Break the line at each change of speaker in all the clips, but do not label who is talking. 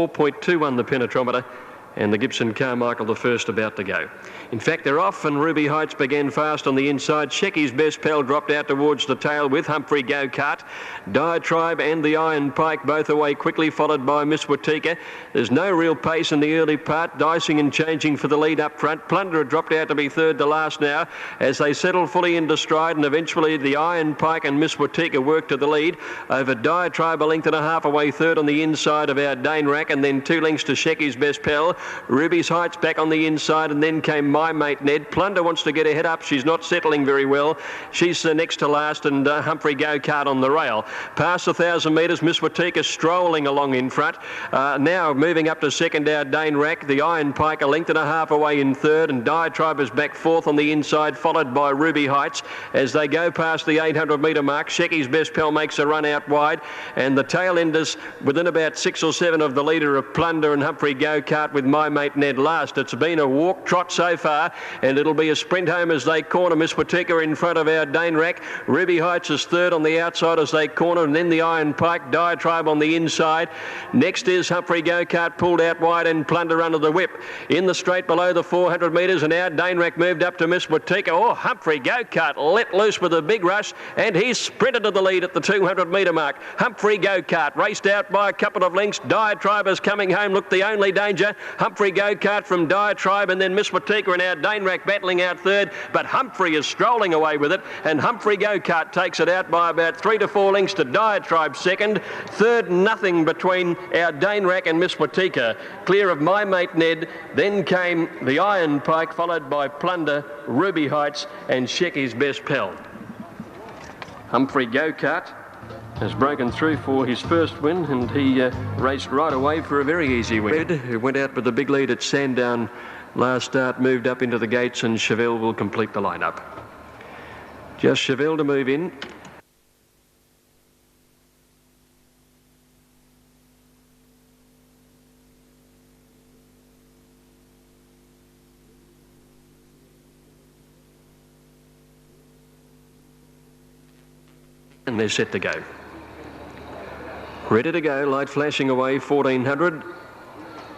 4.21 the penetrometer, and the Gibson Carmichael the first about to go. In fact, they're off, and Ruby Heights began fast on the inside. Shecky's Best Pal dropped out towards the tail with Humphrey Go-Kart. Diatribe and the Iron Pike both away quickly, followed by Miss Watika. There's no real pace in the early part, dicing and changing for the lead up front. Plunderer dropped out to be third to last now as they settle fully into stride, and eventually the Iron Pike and Miss Watika work to the lead over Diatribe, a length and a half away third on the inside of our Dane Rack, and then 2 lengths to Shecky's Best Pal. Ruby's Heights back on the inside, and then came My Mate Ned. Plunder wants to get her head up. She's not settling very well. She's next to last, and Humphrey Go-Kart on the rail. Past 1,000 metres, Miss Watika strolling along in front. Now moving up to second, our Dane Rack. The Iron Pike a length and a half away in third, and Diatribe is back fourth on the inside, followed by Ruby Heights. As they go past the 800 metre mark, Shecky's Best Pal makes a run out wide, and the tail enders within about 6 or 7 of the leader of Plunder and Humphrey Go-Kart, with My Mate Ned last. It's been a walk trot so far, and it'll be a sprint home as they corner. Miss Watika in front of our Dane Rack. Ruby Heights is third on the outside as they corner, and then the Iron Pike. Diatribe on the inside. Next is Humphrey Go-Kart pulled out wide, and Plunder under the whip. In the straight below the 400 metres, and our Dane Rack moved up to Miss Watika. Oh, Humphrey Go-Kart let loose with a big rush, and he's sprinted to the lead at the 200 metre mark. Humphrey Go-Kart raced out by a couple of lengths. Diatribe is coming home, looked the only danger. Humphrey Go-Kart from Diatribe, and then Miss Watika and our Dane Rack battling out third, but Humphrey is strolling away with it, and Humphrey Go-Kart takes it out by about 3 to 4 lengths to Diatribe second. Third, nothing between our Dane Rack and Miss Watika. Clear of My Mate Ned, then came the Iron Pike, followed by Plunder, Ruby Heights and Shecky's Best Pal. Humphrey Go-Kart has broken through for his first win, and he raced right away for a very easy win. Red, who went out with the big lead at Sandown last start, moved up into the gates, and Chevelle will complete the lineup. Just Chevelle to move in. And they're set to go. Ready to go, light flashing away, 1400.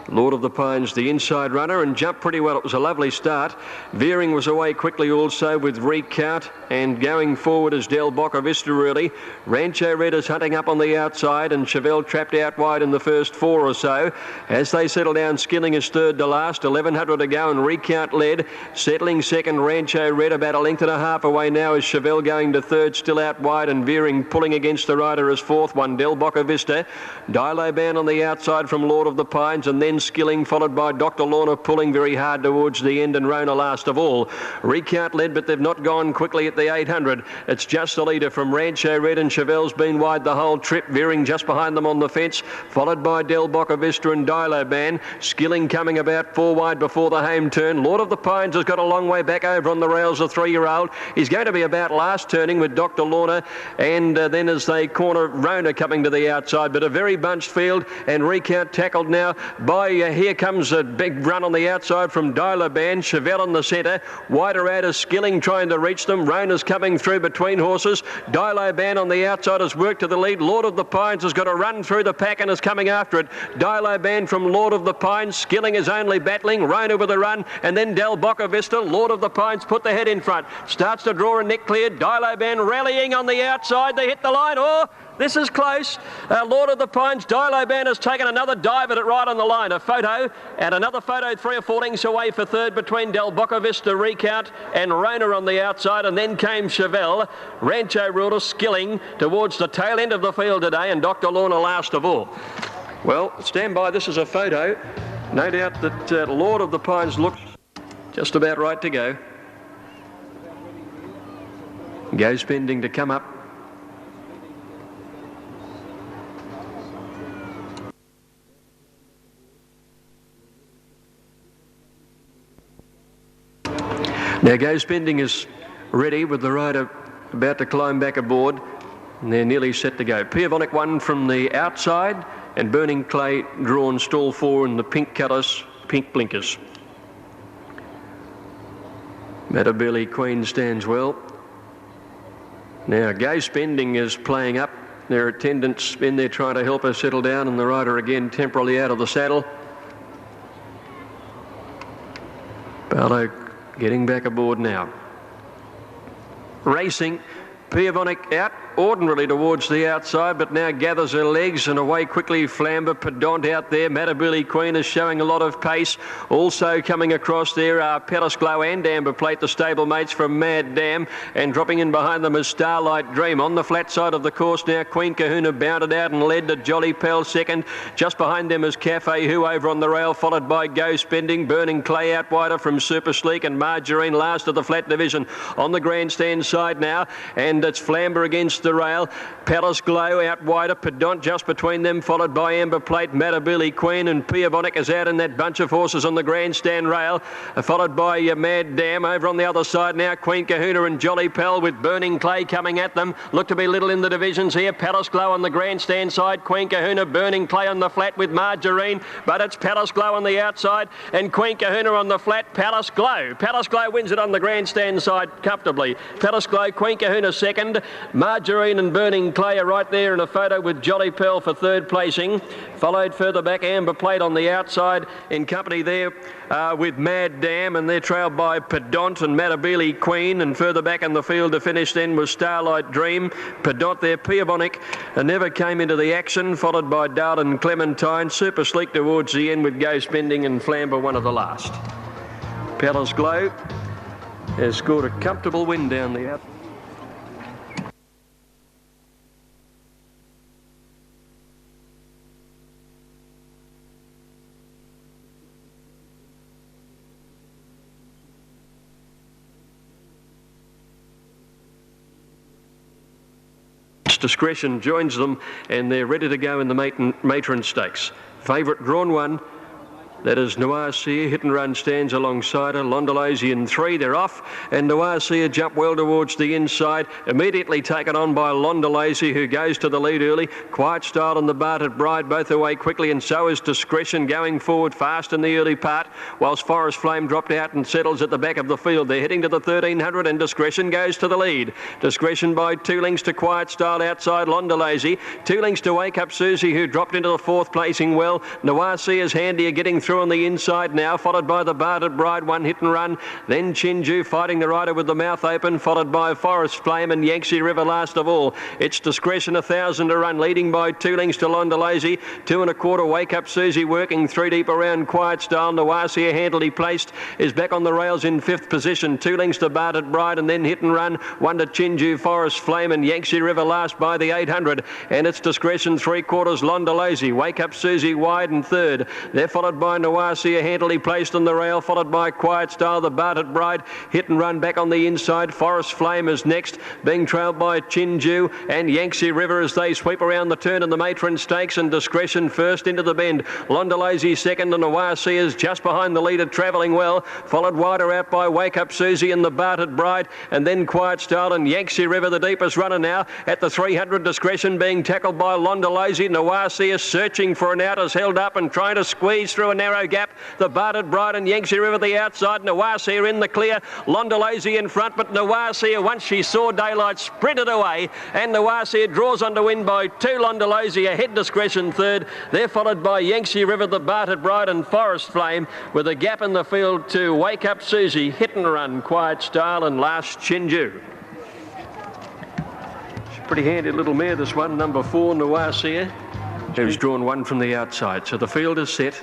Lord of the Pines, the inside runner, and jumped pretty well. It was a lovely start. Veering was away quickly also with Recount, and going forward is Del Boca Vista early. Rancho Red is hunting up on the outside, and Chevelle trapped out wide in the first 4 or so. As they settle down, Skilling is third to last, 1100 to go, and Recount led. Settling second, Rancho Red, about a length and a half away now is Chevelle going to third, still out wide, and Veering pulling against the rider as fourth, one Del Boca Vista. Diloban on the outside from Lord of the Pines, and then Skilling, followed by Dr. Lorna pulling very hard towards the end, and Rona last of all. Recount led, but they've not gone quickly at the 800. It's just the leader from Rancho Red, and Chevelle's been wide the whole trip. Veering just behind them on the fence, followed by Del Boca Vista and Diloban. Skilling coming about 4 wide before the home turn. Lord of the Pines has got a long way back over on the rails, a 3-year-old. He's going to be about last turning with Dr. Lorna, and then as they corner, Rona coming to the outside, but a very bunched field, and Recount tackled now by here comes a big run on the outside from Diloban. Chevelle in the centre, wider out is Skilling trying to reach them. Rona's coming through between horses. Diloban on the outside has worked to the lead. Lord of the Pines has got a run through the pack and is coming after it. Diloban from Lord of the Pines. Skilling is only battling. Rona with a run, and then Del Boca Vista. Lord of the Pines put the head in front. Starts to draw, and neck cleared. Diloban rallying on the outside. They hit the line. Oh, this is close. Lord of the Pines, Diloban has taken another dive at it right on the line. A photo, and another photo 3 or 4 lengths away for third between Del Boca Vista, Recount and Rona on the outside, and then came Chevelle. Rancho Ruler Skilling towards the tail end of the field today, and Dr. Lorna last of all. Well, stand by, this is a photo. No doubt that Lord of the Pines looks just about right to go. Go spending to come up. Now Go Spending is ready with the rider about to climb back aboard, and they're nearly set to go. Piavonic 1 from the outside, and Burning Clay drawn stall 4 in the pink colours, pink blinkers. Matabele Queen stands well. Now Go Spending is playing up their attendants in there trying to help her settle down, and the rider again temporarily out of the saddle. Barlow getting back aboard now. Racing, Piavonic out ordinarily towards the outside, but now gathers her legs and away quickly Flamber. Pedant out there. Matabili Queen is showing a lot of pace. Also coming across there are Palace Glow and Amber Plate, the stablemates from Mad Dam, and dropping in behind them is Starlight Dream. On the flat side of the course now, Queen Kahuna bounded out and led to Jolly Pell second. Just behind them is Cafe Who over on the rail, followed by Go Spending. Burning Clay out wider from Super Sleek, and Margarine last of the flat division. On the grandstand side now, and it's Flamber against the rail. Palace Glow out wider, Pedant just between them, followed by Amber Plate, Matabili Queen, and Piavonic is out in that bunch of horses on the grandstand rail, followed by Mad Dam. Over on the other side now, Queen Kahuna and Jolly Pell with Burning Clay coming at them. Look to be little in the divisions here. Palace Glow on the grandstand side, Queen Kahuna, Burning Clay on the flat with Margarine, but it's Palace Glow on the outside and Queen Kahuna on the flat. Palace Glow wins it on the grandstand side comfortably. Palace Glow, Queen Kahuna second, Margarine and Burning Clay are right there in a photo with Jolly Pearl for third placing. Followed further back, Amber Plate on the outside in company there with Mad Dam, and they're trailed by Pedant and Matabili Queen, and further back in the field to finish then was Starlight Dream. Pedant there, Piavonic never came into the action, followed by Darden Clementine. Super Sleek towards the end with Go Spending, and Flamber one of the last. Palace Glow has scored a comfortable win down the out. Discretion joins them, and they're ready to go in the Matron Stakes. Favourite drawn one, that is Noir Seer. Hit and Run stands alongside her. Londolese in 3, they're off, and Noir Seer jump well towards the inside, immediately taken on by Londolese, who goes to the lead early. Quiet Style and the Barted Bride both away quickly, and so is Discretion going forward fast in the early part, whilst Forest Flame dropped out and settles at the back of the field. They're heading to the 1300, and Discretion goes to the lead. Discretion by 2 lengths to Quiet Style outside Londolese. 2 lengths to Wake Up Susie, who dropped into the 4th placing well. Noir Seer's handy getting through on the inside now, followed by the Barted Bride, one Hit and Run, then Chinju fighting the rider with the mouth open, followed by Forest Flame and Yangtze River last of all. It's Discretion 1,000 to run, leading by 2 lengths to Londolese. 2 1/4 Wake Up Susie working 3 deep around Quiet Style. Noircia handily placed is back on the rails in 5th position. 2 lengths to Barted Bride, and then Hit and Run, 1 to Chinju, Forest Flame and Yangtze River last by the 800, and it's Discretion 3/4 Londolese. Wake Up Susie wide and 3rd. They're followed by Noircia handily placed on the rail, followed by Quiet Style, the Barted Bride. Hit and Run back on the inside. Forest Flame is next, being trailed by Chinju and Yangtze River as they sweep around the turn in the Matron Stakes, and Discretion first into the bend. Londolese second, and Noircia is just behind the leader, travelling well, followed wider out by Wake Up Susie and the Barted Bride, and then Quiet Style and Yangtze River, the deepest runner now at the 300. Discretion being tackled by Londolese. Noircia searching for an out, is held up and trying to squeeze through a narrow gap. The Barted Bride and Yangtze River the outside. Noircia in the clear. Londolese in front, but Noircia, once she saw daylight, sprinted away, and Noircia draws on to win by 2. Londolese ahead, Discretion 3rd. They're followed by Yangtze River, the Barted Bride and Forest Flame, with a gap in the field to Wake Up Susie, Hit and Run, Quiet Style, and last Chinju. It's a pretty handy little mare, this one, number 4, Noircia, who's drawn 1 from the outside. So the field is set.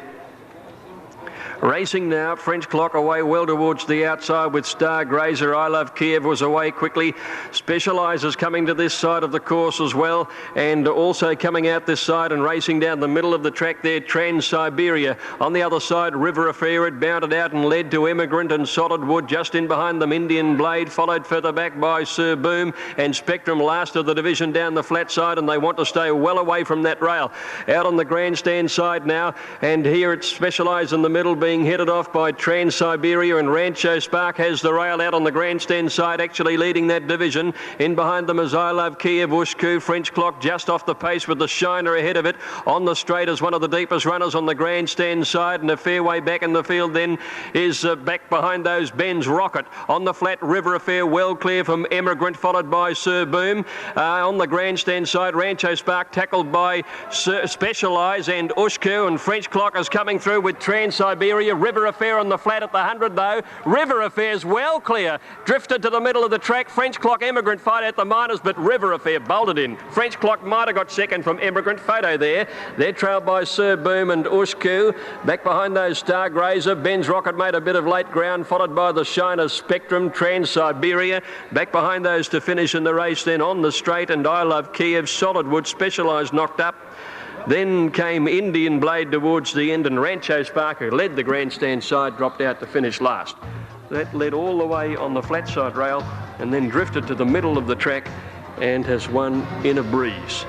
Racing now, French Clock away well towards the outside with Star Grazer. I Love Kiev was away quickly. Specializers coming to this side of the course as well, and also coming out this side and racing down the middle of the track there, Trans-Siberia. On the other side, River Affair had bounded out and led to Emigrant and Solid Wood. Just in behind them, Indian Blade, followed further back by Sir Boom, and Spectrum last of the division down the flat side, and they want to stay well away from that rail. Out on the grandstand side now, and here it's Specialized in the middle, being headed off by Trans-Siberia, and Rancho Spark has the rail out on the grandstand side, actually leading that division. In behind them is I Love Kiev, Ushku, French Clock just off the pace with the Shiner ahead of it. On the straight is one of the deepest runners on the grandstand side, and a fair way back in the field then is back behind those Ben's Rocket. On the flat, River Affair well clear from Emigrant, followed by Sir Boom. On the grandstand side, Rancho Spark tackled by Specialise and Ushku, and French Clock is coming through with Trans-Siberia. River Affair on the flat at the 100 though. River Affair's well clear. Drifted to the middle of the track. French Clock, Emigrant fight at the minors, but River Affair bolted in. French Clock might have got second from Emigrant. Photo there. They're trailed by Sir Boom and Ushku. Back behind those Stargrazer, Ben's Rocket made a bit of late ground, followed by the Shiner Spectrum, Trans-Siberia. Back behind those to finish in the race then on the straight, and I Love Kiev, Solidwood, Specialised knocked up. Then came Indian Blade towards the end, and Rancho Spark, who led the grandstand side, dropped out to finish last. That led all the way on the flat side rail and then drifted to the middle of the track and has won in a breeze.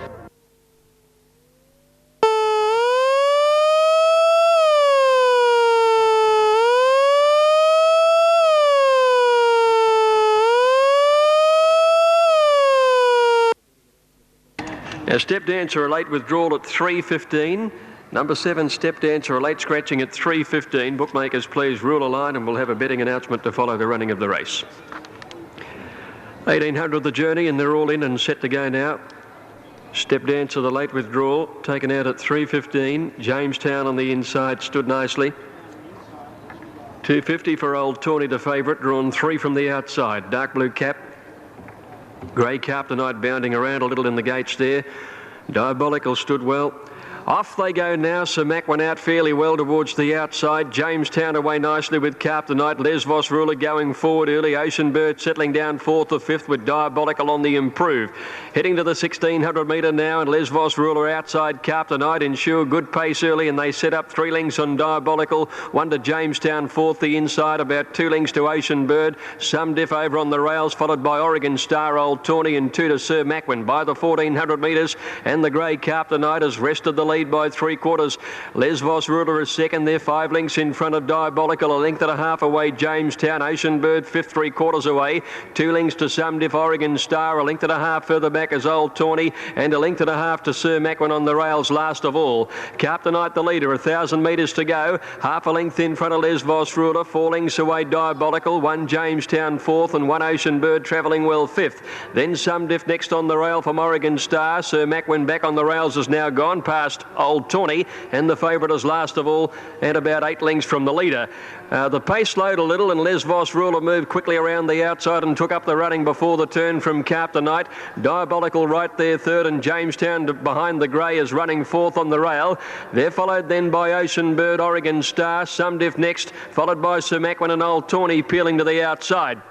Now, Step Dancer, a late withdrawal at 3:15. Number 7, Step Dancer, a late scratching at 3:15. Bookmakers, please rule a line, and we'll have a betting announcement to follow the running of the race. 1800 the journey, and they're all in and set to go now. Step Dancer, the late withdrawal, taken out at 3:15. Jamestown on the inside stood nicely. 250 for Old Tawny, the favourite, drawn 3 from the outside. Dark blue cap. Grey Carptonite bounding around a little in the gates there. Diabolical stood well. Off they go now. Sir Mac went out fairly well towards the outside. Jamestown away nicely with Carptonite. Lesvos Ruler going forward early. Ocean Bird settling down 4th or 5th with Diabolical on the improve. Heading to the 1600 metre now, and Lesvos Ruler outside Carptonite. Ensure good pace early, and they set up 3 lengths on Diabolical. 1 to Jamestown, 4th the inside, about 2 lengths to Ocean Bird. Some diff over on the rails, followed by Oregon Star, Old Tawny, and 2 to Sir Macwin by the 1400 metres, and the grey Carptonite has rested the lead by 3/4. Lesvos Ruler is second there, 5 lengths in front of Diabolical, a length and a half away Jamestown. Ocean Bird 5th, 3/4 away, 2 lengths to Some Diff, Oregon Star, a length and a half further back as Old Tawny, and a length and a half to Sir Macwin on the rails last of all. Carptonite the leader, 1,000 metres to go, half a length in front of Lesvos Ruler, 4 lengths away Diabolical, 1 Jamestown 4th, and 1 Ocean Bird travelling well 5th. Then Some Diff next on the rail from Oregon Star. Sir Macwin back on the rails has now gone past Old Tawny, and the favourite is last of all, and about 8 lengths from the leader. The pace slowed a little, and Lesvos Ruler moved quickly around the outside and took up the running before the turn from Carptonite. Diabolical right there 3rd, and Jamestown behind the grey is running 4th on the rail. They're followed then by Ocean Bird, Oregon Star, Some Diff next, followed by Sir Macwin and Old Tawny peeling to the outside.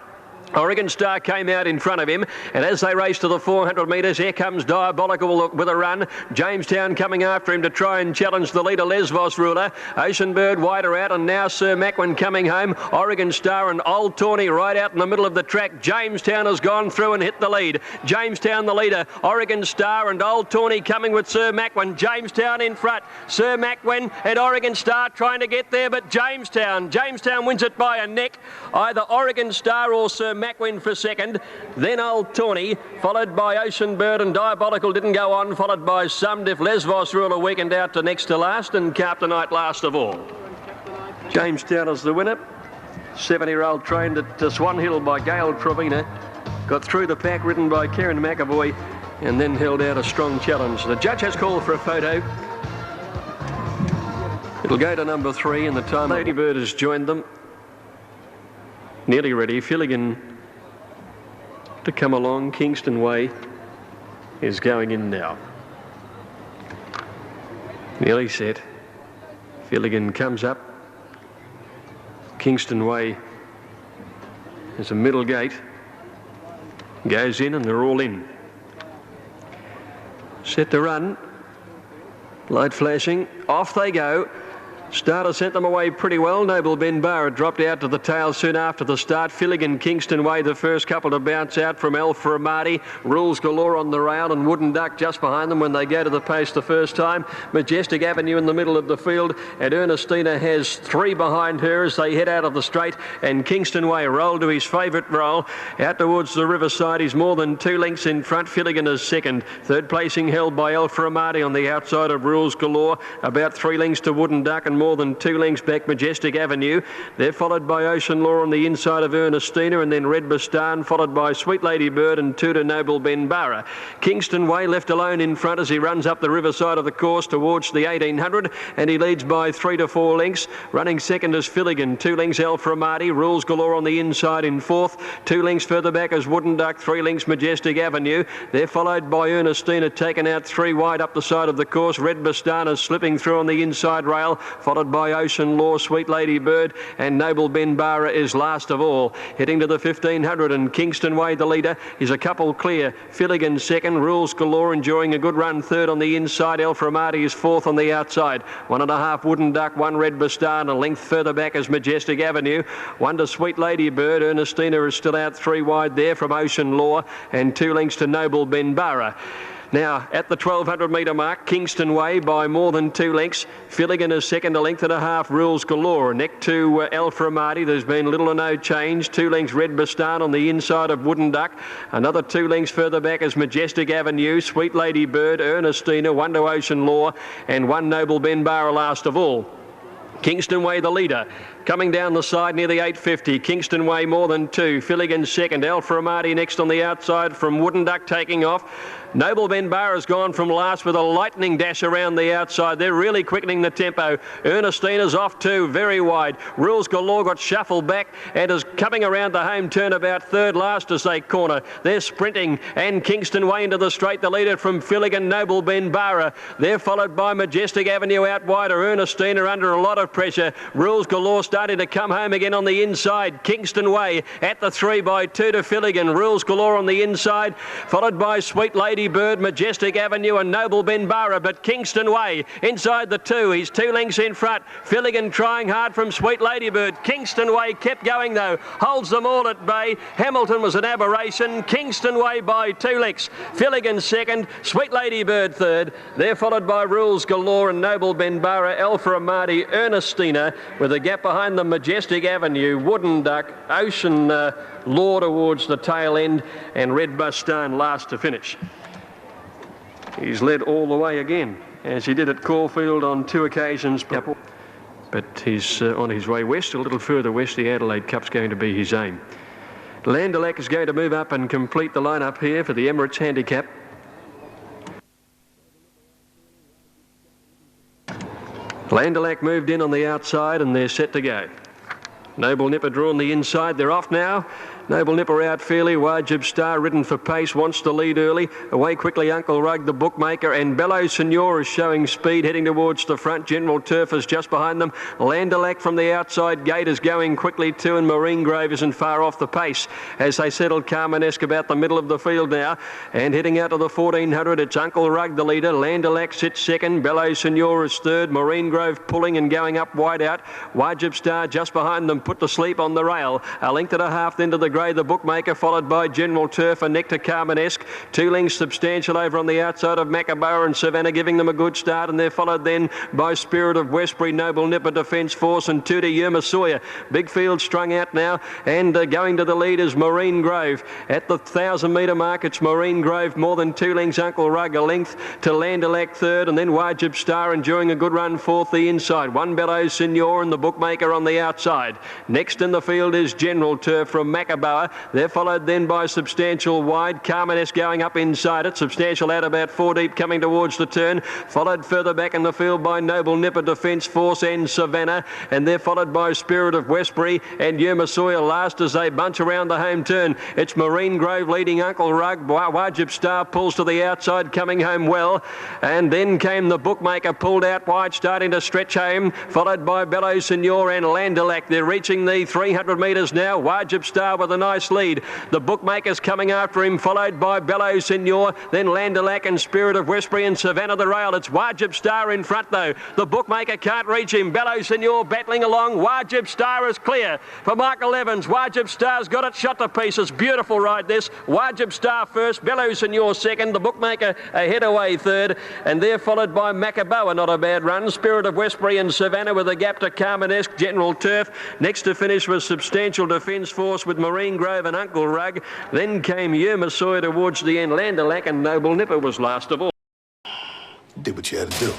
Oregon Star came out in front of him, and as they race to the 400 metres, here comes Diabolical with a run. Jamestown coming after him to try and challenge the leader, Lesvos Ruler. Ocean Bird wider out, and now Sir Macwin coming home. Oregon Star and Old Tawny right out in the middle of the track. Jamestown has gone through and hit the lead. Jamestown the leader, Oregon Star and Old Tawny coming with Sir Macwin. Jamestown in front. Sir Macwin and Oregon Star trying to get there, but Jamestown wins it by a neck. Either Oregon Star or Sir Macwin for second, then Old Tawny, followed by Ocean Bird, and Diabolical didn't go on, followed by Some Diff. Lesvos Ruler weakened out to next to last, and Carptonite last of all. Jamestown is the winner. 7-year-old trained at Swan Hill by Gail Trevina, got through the pack ridden by Karen McAvoy, and then held out a strong challenge. The judge has called for a photo. It'll go to number 3, and the time Lady Bird has joined them. Nearly ready. Filligan to come along. Kingston Way is going in now. Nearly set. Filligan comes up. Kingston Way is a middle gate. Goes in, and they're all in. Set to run. Light flashing. Off they go. Starter sent them away pretty well. Noble Ben Barra dropped out to the tail soon after the start. Filligan Kingston Way, the first couple to bounce out from Alpha Amati. Rules Galore on the rail and Wooden Duck just behind them when they go to the pace the first time. Majestic Avenue in the middle of the field, and Ernestina has 3 behind her as they head out of the straight, and Kingston Way rolled to his favourite roll out towards the riverside. He's more than 2 lengths in front. Filligan is second. Third placing held by Alpha Amati on the outside of Rules Galore, about 3 lengths to Wooden Duck and more than 2 lengths back Majestic Avenue. They're followed by Ocean Law on the inside of Ernestina, and then Red Bastan, followed by Sweet Lady Bird and 2 to Noble Ben Barra. Kingston Way left alone in front as he runs up the riverside of the course towards the 1800, and he leads by 3 to 4 lengths. Running second is Filligan, 2 lengths Alpha Amati. Rules Galore on the inside in fourth. 2 lengths further back is Wooden Duck, 3 lengths Majestic Avenue. They're followed by Ernestina, taken out 3 wide up the side of the course. Red Bastan is slipping through on the inside rail, followed by Ocean Law, Sweet Lady Bird, and Noble Ben Barra is last of all. Heading to the 1500, and Kingston Way, the leader, is a couple clear. Filligan second, Rules Galore enjoying a good run third on the inside. Alpha Amati is fourth on the outside. 1.5 Wooden Duck, 1 Red Bastan, a length further back is Majestic Avenue. 1 to Sweet Lady Bird. Ernestina is still out 3 wide there from Ocean Law, and 2 lengths to Noble Ben Barra. Now, at the 1200 metre mark, Kingston Way by more than 2 lengths. Filligan is second, a length and a half, Rules Galore. Neck to Alpha Amati, there's been little or no change. 2 lengths Red Bastan on the inside of Wooden Duck. Another 2 lengths further back is Majestic Avenue, Sweet Lady Bird, Ernestina, 1 to Ocean Law, and 1 Noble Ben Barra last of all. Kingston Way, the leader. Coming down the side near the 850. Kingston Way more than 2. Filligan second. Alpha Amati next on the outside from Wooden Duck taking off. Noble Ben Barra has gone from last with a lightning dash around the outside. They're really quickening the tempo. Ernestina's off too, very wide. Rules Galore got shuffled back and is coming around the home turn about third last as they corner. They're sprinting, and Kingston Way into the straight. The leader from Filligan, Noble Ben Barra. They're followed by Majestic Avenue out wider. Ernestina under a lot of pressure. Rules Galore starting to come home again on the inside. Kingston Way at the 3 by 2 to Filligan. Rules Galore on the inside, followed by Sweet Lady Bird, Majestic Avenue and Noble Ben Barra, but Kingston Way inside the 2. He's 2 lengths in front. Filligan trying hard from Sweet Lady Bird. Kingston Way kept going though, holds them all at bay. Hamilton was an aberration. Kingston Way by 2 lengths. Filligan second, Sweet Lady Bird third. They're followed by Rules Galore and Noble Ben Barra, Alpha Amati, Ernestina, with a gap behind them, Majestic Avenue, Wooden Duck, Ocean Law towards the tail end, and Red Bastan last to finish. He's led all the way again, as he did at Caulfield on 2 occasions. But he's on his way west, a little further west. The Adelaide Cup's going to be his aim. Landelac is going to move up and complete the lineup here for the Emirates Handicap. Landelac moved in on the outside and they're set to go. Noble Nipper drawn the inside. They're off now. Noble Nipper out fairly. Wajib Star ridden for pace, wants to lead early. Away quickly Uncle Rug, the bookmaker, and Bellow Senor is showing speed, heading towards the front. General Turf is just behind them. Landelac from the outside gate is going quickly too, and Marine Grove isn't far off the pace as they settle Carmichael about the middle of the field now. And heading out to the 1400, it's Uncle Rug, the leader. Landelac sits second. Bellow Senor is third. Marine Grove pulling and going up wide out. Wajib Star just behind them, put to sleep on the rail. A length and a half then to the grey, the bookmaker, followed by General Turf and Nectar Carmanesque. 2 lengths Substantial over on the outside of Macaboa and Savannah, giving them a good start, and they're followed then by Spirit of Westbury, Noble Nipper, Defence Force, and 2 to Yerma Sawyer. Big field strung out now, and going to the lead is Marine Grove. At the 1,000 metre mark, it's Marine Grove, more than 2 lengths Uncle Rug, a length to Landelac third, and then Wajib Star enjoying a good run fourth the inside. 1 Bellows Senor and the bookmaker on the outside. Next in the field is General Turf from Macaboa. They're followed then by Substantial wide. Carmanesque going up inside it. Substantial out about 4 deep coming towards the turn. Followed further back in the field by Noble Nipper, Defence Force and Savannah. And they're followed by Spirit of Westbury and Yerma Sawyer last as they bunch around the home turn. It's Marine Grove leading Uncle Rug. Wajib Star pulls to the outside, coming home well. And then came the bookmaker, pulled out wide, starting to stretch home. Followed by Bellow Senor and Landelac. They're reaching the 300 metres now. Wajib Star with an nice lead. The bookmakers coming after him, followed by Bellow Signor, then Landelac and Spirit of Westbury and Savannah the Rail. It's Wajib Star in front though. The bookmaker can't reach him. Bellow Signor battling along. Wajib Star is clear for Michael Evans. Wajib Star's got it shot to pieces. Beautiful ride this. Wajib Star first, Bellow Signor second, the bookmaker ahead away third, and they're followed by Macaboa, not a bad run. Spirit of Westbury and Savannah with a gap to Carmichael, General Turf. Next to finish was Substantial Defence Force with Marine Grove and Uncle Rug. Then came Yermasoy towards the end. Landelac and Noble Nipper was last of all.
Did what you had to do.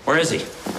Where is he?